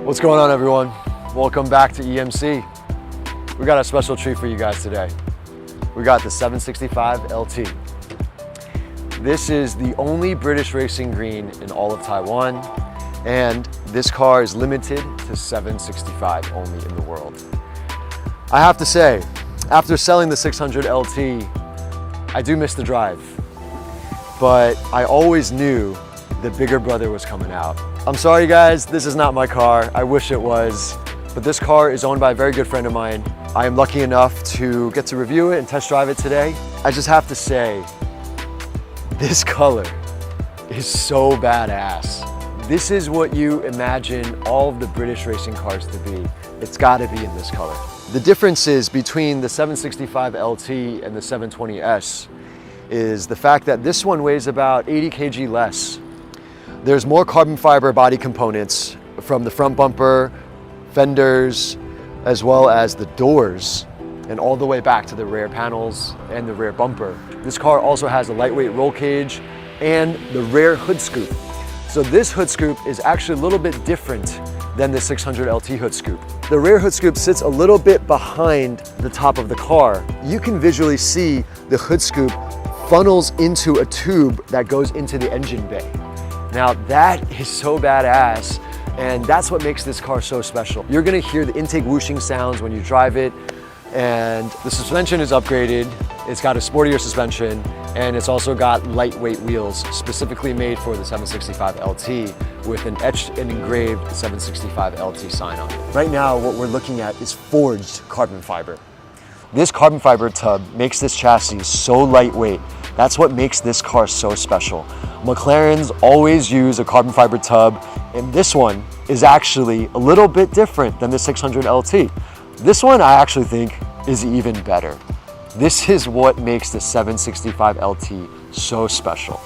What's going on, everyone? Welcome back to EMC. We got a special treat for you guys today. We got the 765 LT. This is the only British racing green in all of Taiwan, and this car is limited to 765 only in the world. I have to say, after selling the 600 LT, I do miss the drive, but I always knew the bigger brother was coming out. I'm sorry guys, this is not my car. I wish it was, but this car is owned by a very good friend of mine. I am lucky enough to get to review it and test drive it today. I just have to say, this color is so badass. This is what you imagine all of the British racing cars to be. It's gotta be in this color. The differences between the 765 LT and the 720S is the fact that this one weighs about 80 kg less. There's more carbon fiber body components from the front bumper, fenders, as well as the doors, and all the way back to the rear panels and the rear bumper. This car also has a lightweight roll cage and the rear hood scoop. So this hood scoop is actually a little bit different than the 600 LT hood scoop. The rear hood scoop sits a little bit behind the top of the car. You can visually see the hood scoop funnels into a tube that goes into the engine bay. Now that is so badass, and that's what makes this car so special. You're gonna hear the intake whooshing sounds when you drive it, and the suspension is upgraded. It's got a sportier suspension, and it's also got lightweight wheels specifically made for the 765 LT with an etched and engraved 765 LT sign on it. Right now, what we're looking at is forged carbon fiber. This carbon fiber tub makes this chassis so lightweight. That's what makes this car so special. McLarens always use a carbon fiber tub, and this one is actually a little bit different than the 600 LT. This one I actually think is even better. This is what makes the 765 LT so special.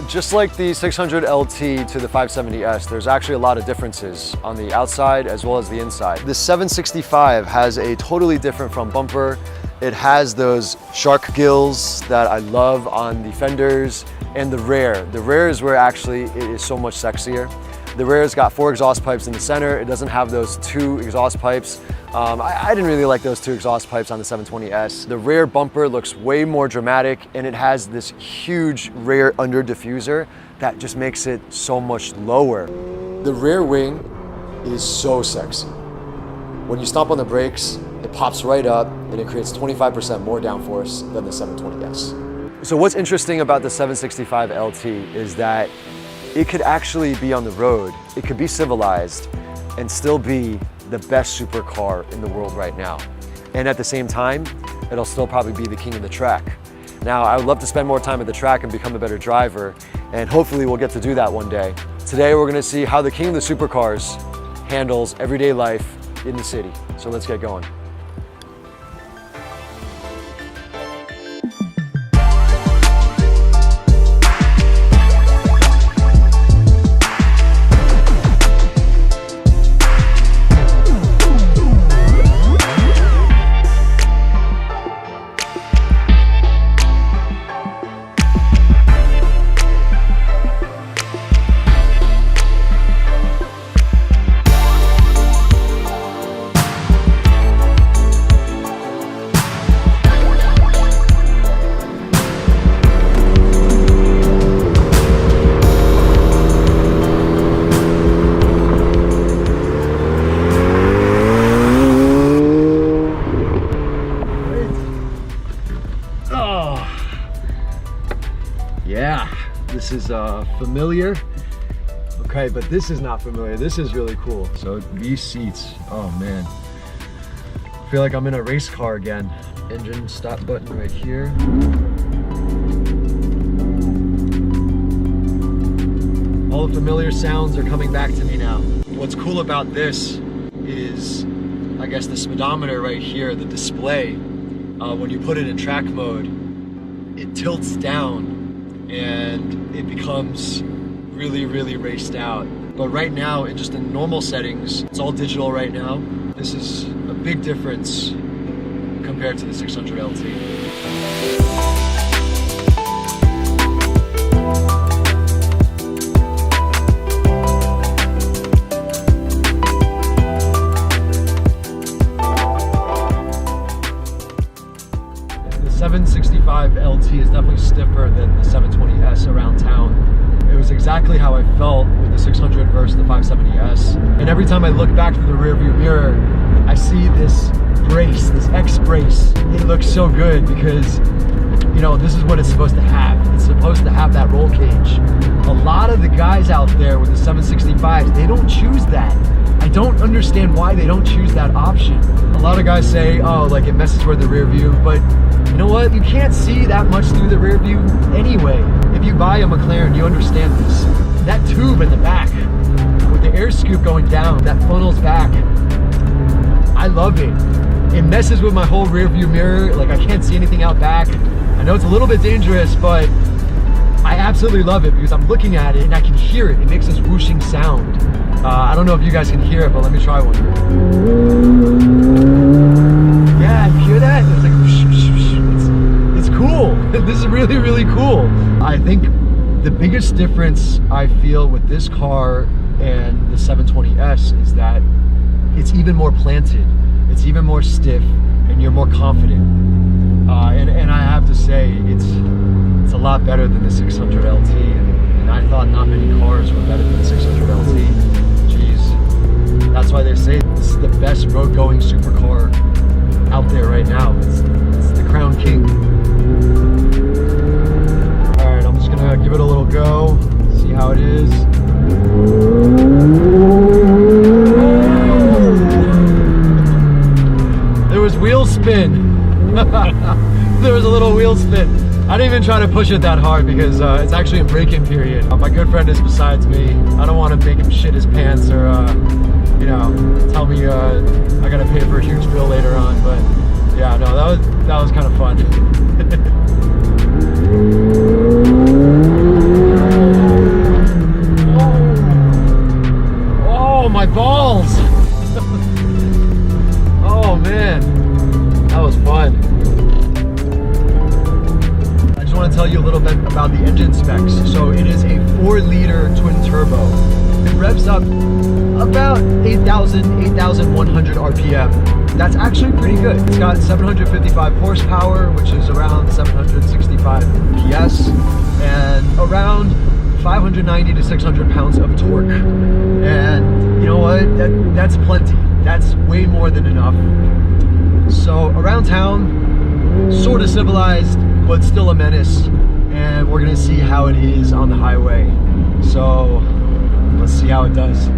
Just like the 600 LT to the 570S, there's actually a lot of differences on the outside as well as the inside. The 765 has a totally different front bumper. It has those shark gills that I love on the fenders and the rear. The rear is where actually it is so much sexier. The rear has got 4 exhaust pipes in the center. It doesn't have those 2 exhaust pipes. I didn't really like those 2 exhaust pipes on the 720S. The rear bumper looks way more dramatic, and it has this huge rear under diffuser that just makes it so much lower. The rear wing is so sexy. When you stomp on the brakes, it pops right up and it creates 25% more downforce than the 720S. So what's interesting about the 765 LT is that it could actually be on the road, it could be civilized, and still be the best supercar in the world right now. And at the same time, it'll still probably be the king of the track. Now, I would love to spend more time at the track and become a better driver, and hopefully we'll get to do that one day. Today, we're gonna see how the king of the supercars handles everyday life in the city. So let's get going. Yeah, this is familiar. Okay, but this is not familiar. This is really cool. So these seats, oh man. I feel like I'm in a race car again. Engine stop button right here. All the familiar sounds are coming back to me now. What's cool about this is, I guess, the speedometer right here, the display. When you put it in track mode, it tilts down and it becomes really, really raced out. But right now, in normal settings, it's all digital right now. This is a big difference compared to the 600 LT. exactly how I felt with the 600 versus the 570S. And every time I look back through the rearview mirror, I see this brace, this X brace. It looks so good because, you know, this is what it's supposed to have. It's supposed to have that roll cage. A lot of the guys out there with the 765s, they don't choose that. I don't understand why they don't choose that option. A lot of guys say, oh, like it messes with the rear view, but you know what? You can't see that much through the rear view anyway. If you buy a McLaren, you understand this. That tube in the back, with the air scoop going down, that funnels back, I love it. It messes with my whole rear view mirror. Like I can't see anything out back. I know it's a little bit dangerous, but I absolutely love it because I'm looking at it and I can hear it. It makes this whooshing sound. I don't know if you guys can hear it, but let me try one. Yeah, you hear that? It's like whoosh, whoosh, whoosh. It's cool. This is really, really cool. I think the biggest difference I feel with this car and the 720S is that it's even more planted. It's even more stiff and you're more confident. And I have to say, it's a lot better than the 600 LT. And I thought not many cars were better than the 600 LT. Jeez. That's why they say this is the best road-going supercar out there right now. It's the crown king. All right, I'm just gonna give it a little go, see how it is. There was wheel spin. There was a little wheel spin. I didn't even try to push it that hard because it's actually a break-in period. My good friend is besides me. I don't want to make him shit his pants or, you know, tell me I gotta pay for a huge bill later on. But yeah, no, that was kind of fun. Oh, my balls! Oh man, that was fun. I just want to tell you a little bit about the engine specs. So it is a 4-liter twin turbo. It revs up about 8,100 RPM. That's actually pretty good. It's got 755 horsepower, which is around 765 PS, and around 590 to 600 pounds of torque. And you know what? That's plenty. That's way more than enough. So around town, sort of civilized, but still a menace. And we're gonna see how it is on the highway. So let's see how it does.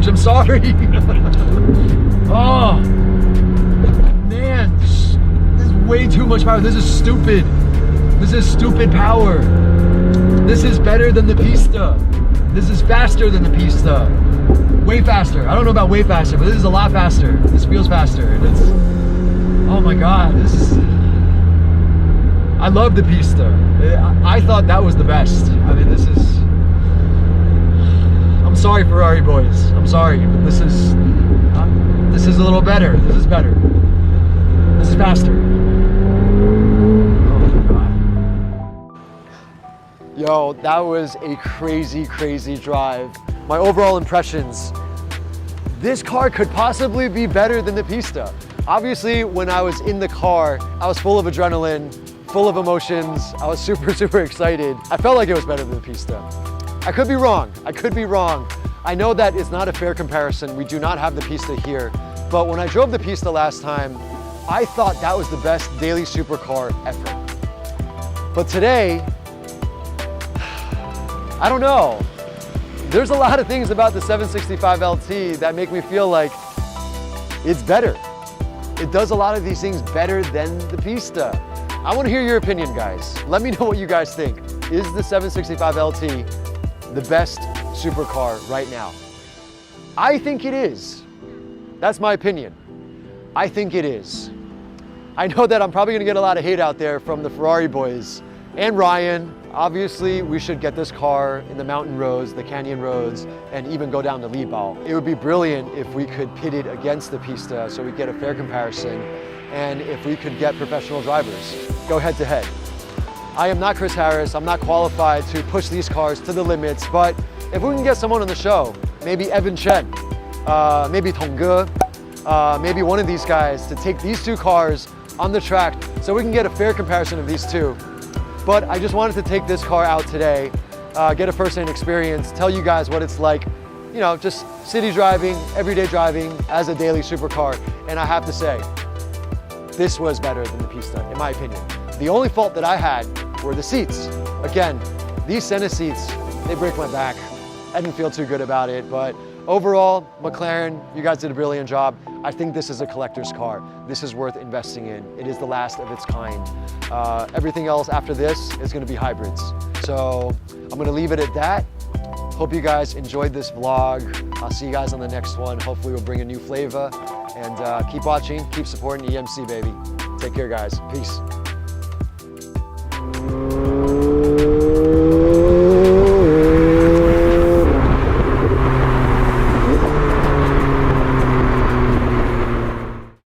I'm sorry. Oh man, this is way too much power. This is stupid. This is stupid power. This is better than the Pista. This is faster than the Pista. Way faster. I don't know about way faster, but this is a lot faster. This feels faster. And it's, oh my god, this is, I love the Pista. I thought that was the best. I mean, this is, I'm sorry, Ferrari boys. I'm sorry, but this is a little better. This is better. This is faster. Oh my god. Yo, that was a crazy, crazy drive. My overall impressions, this car could possibly be better than the Pista. Obviously, when I was in the car, I was full of adrenaline, full of emotions. I was super, super excited. I felt like it was better than the Pista. I could be wrong. I could be wrong. I know that it's not a fair comparison. We do not have the Pista here. But when I drove the Pista last time, I thought that was the best daily supercar ever. But today, I don't know. There's a lot of things about the 765 LT that make me feel like it's better. It does a lot of these things better than the Pista. I want to hear your opinion, guys. Let me know what you guys think. Is the 765 LT the best supercar right now? I think it is. That's my opinion. I think it is. I know that I'm probably gonna get a lot of hate out there from the Ferrari boys and Ryan. Obviously, we should get this car in the mountain roads, the canyon roads, and even go down to Libau. It would be brilliant if we could pit it against the Pista so we get a fair comparison. and if we could get professional drivers go head to head. I am not Chris Harris. I'm not qualified to push these cars to the limits, but if we can get someone on the show, maybe Evan Chen, maybe Tong Ge, maybe one of these guys to take these two cars on the track so we can get a fair comparison of these two. But I just wanted to take this car out today, get a first-hand experience, tell you guys what it's like, you know, just city driving, everyday driving as a daily supercar. And I have to say, this was better than the Pista, in my opinion. The only fault that I had were the seats. Again, these center seats, they break my back. I didn't feel too good about it, but overall, McLaren, you guys did a brilliant job. I think this is a collector's car. This is worth investing in. It is the last of its kind. Everything else after this is gonna be hybrids. So I'm gonna leave it at that. Hope you guys enjoyed this vlog. I'll see you guys on the next one. Hopefully we'll bring a new flavor. And keep watching, keep supporting EMC, baby. Take care, guys. Peace.